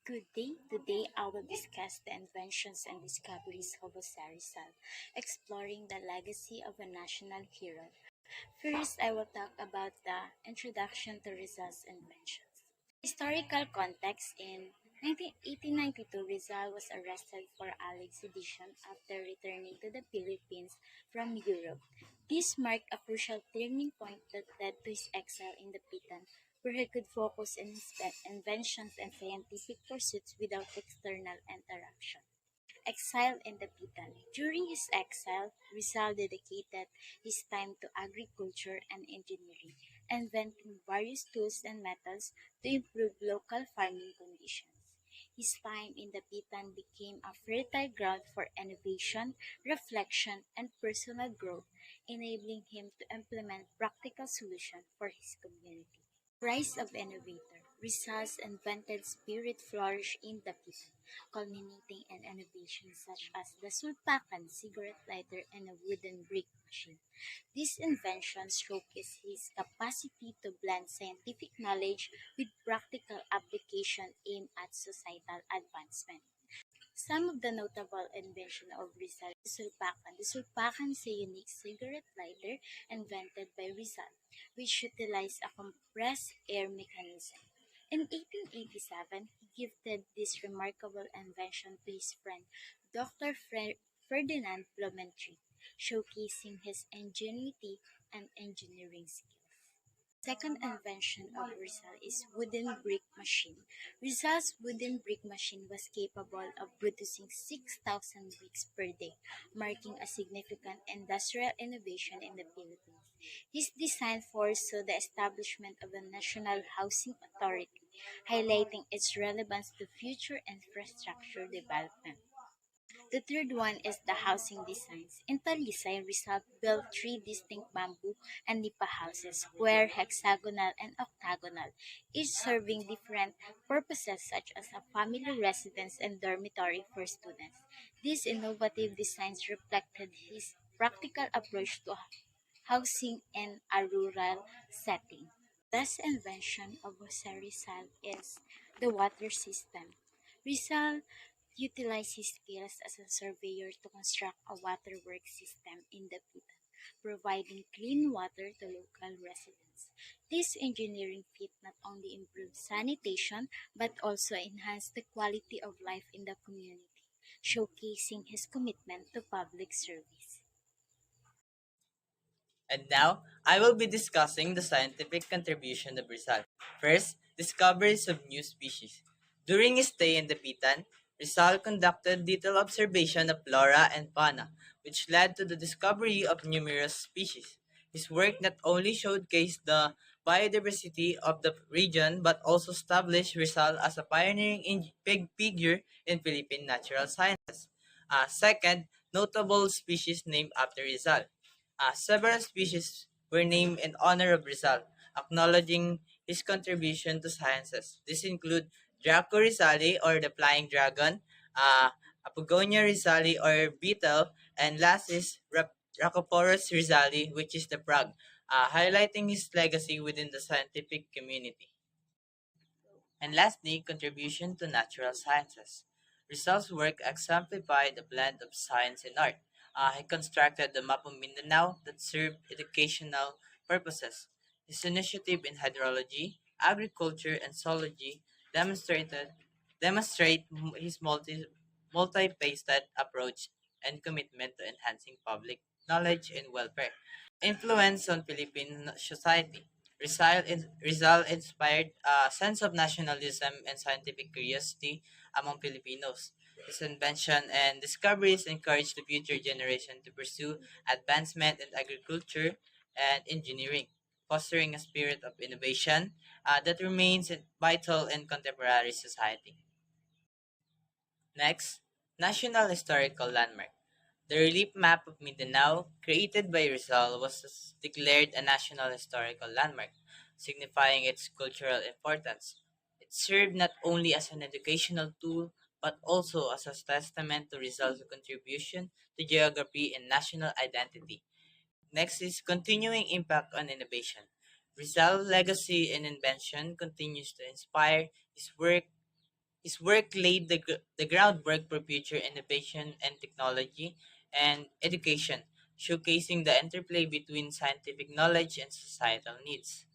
Good day. Today I will discuss the inventions and discoveries of Jose Rizal, exploring the legacy of a national hero. First, I will talk about the introduction to Rizal's inventions. Historical context: in 1892, Rizal was arrested for Allied sedition after returning to the Philippines from Europe. This marked a crucial turning point that led to his exile in the Pitan, where he could focus on his inventions and scientific pursuits without external interruption. Exile in the Pitan. During his exile, Rizal dedicated his time to agriculture and engineering, inventing various tools and methods to improve local farming conditions. His time in the Pitan became a fertile ground for innovation, reflection, and personal growth, enabling him to implement practical solutions for his community. Rise of Innovator. Rizal's invented spirit flourished in the Philippines, culminating in innovations such as the Sulpacan cigarette lighter and a wooden brick machine. These inventions showcase his capacity to blend scientific knowledge with practical application aimed at societal advancement. Some of the notable inventions of Rizal is Sulpacan. The Sulpacan is a unique cigarette lighter invented by Rizal, which utilized a compressed air mechanism. In 1887, he gifted this remarkable invention to his friend, Dr. Ferdinand Blumentritt, showcasing his ingenuity and engineering skills. Second invention of Rizal is wooden brick machine. Rizal's wooden brick machine was capable of producing 6,000 bricks per day, marking a significant industrial innovation in the Philippines. His design foresaw the establishment of a national housing authority, highlighting its relevance to future infrastructure development. The third one is the housing designs. In Talisay, Rizal built three distinct bamboo and nipa houses, square, hexagonal, and octagonal, each serving different purposes such as a family residence and dormitory for students. These innovative designs reflected his practical approach to housing in a rural setting. Last invention of Jose Rizal is the water system. Rizal utilized his skills as a surveyor to construct a waterworks system in the Pitan, providing clean water to local residents. This engineering feat not only improved sanitation but also enhanced the quality of life in the community, showcasing his commitment to public service. And now, I will be discussing the scientific contribution of Rizal. First, discoveries of new species. During his stay in the Pitan, Rizal conducted detailed observation of flora and fauna, which led to the discovery of numerous species. His work not only showcased the biodiversity of the region but also established Rizal as a pioneering big figure in Philippine natural sciences. Second, notable species named after Rizal. Several species were named in honor of Rizal, acknowledging his contribution to sciences. These include Draco rizali or the flying dragon, uh, Apogonia rizali or beetle, and last is Rhacoporus rizali, which is the frog, highlighting his legacy within the scientific community. And lastly, contribution to natural sciences. Rizal's work exemplified the blend of science and art. He constructed the map of Mindanao that served educational purposes. His initiative in hydrology, agriculture, and zoology demonstrated demonstrate his multi-faceted approach and commitment to enhancing public knowledge and welfare. Influence on Philippine society. Rizal inspired a sense of nationalism and scientific curiosity among Filipinos. His invention and discoveries encouraged the future generation to pursue advancement in agriculture and engineering, fostering a spirit of innovation that remains vital in contemporary society. Next, National Historical Landmark. The relief map of Mindanao, created by Rizal, was declared a National Historical Landmark, signifying its cultural importance. It served not only as an educational tool, but also as a testament to Rizal's contribution to geography and national identity. Next is continuing impact on innovation. Rizal's legacy in invention continues to inspire. His work His work laid the groundwork for future innovation and technology and education, showcasing the interplay between scientific knowledge and societal needs.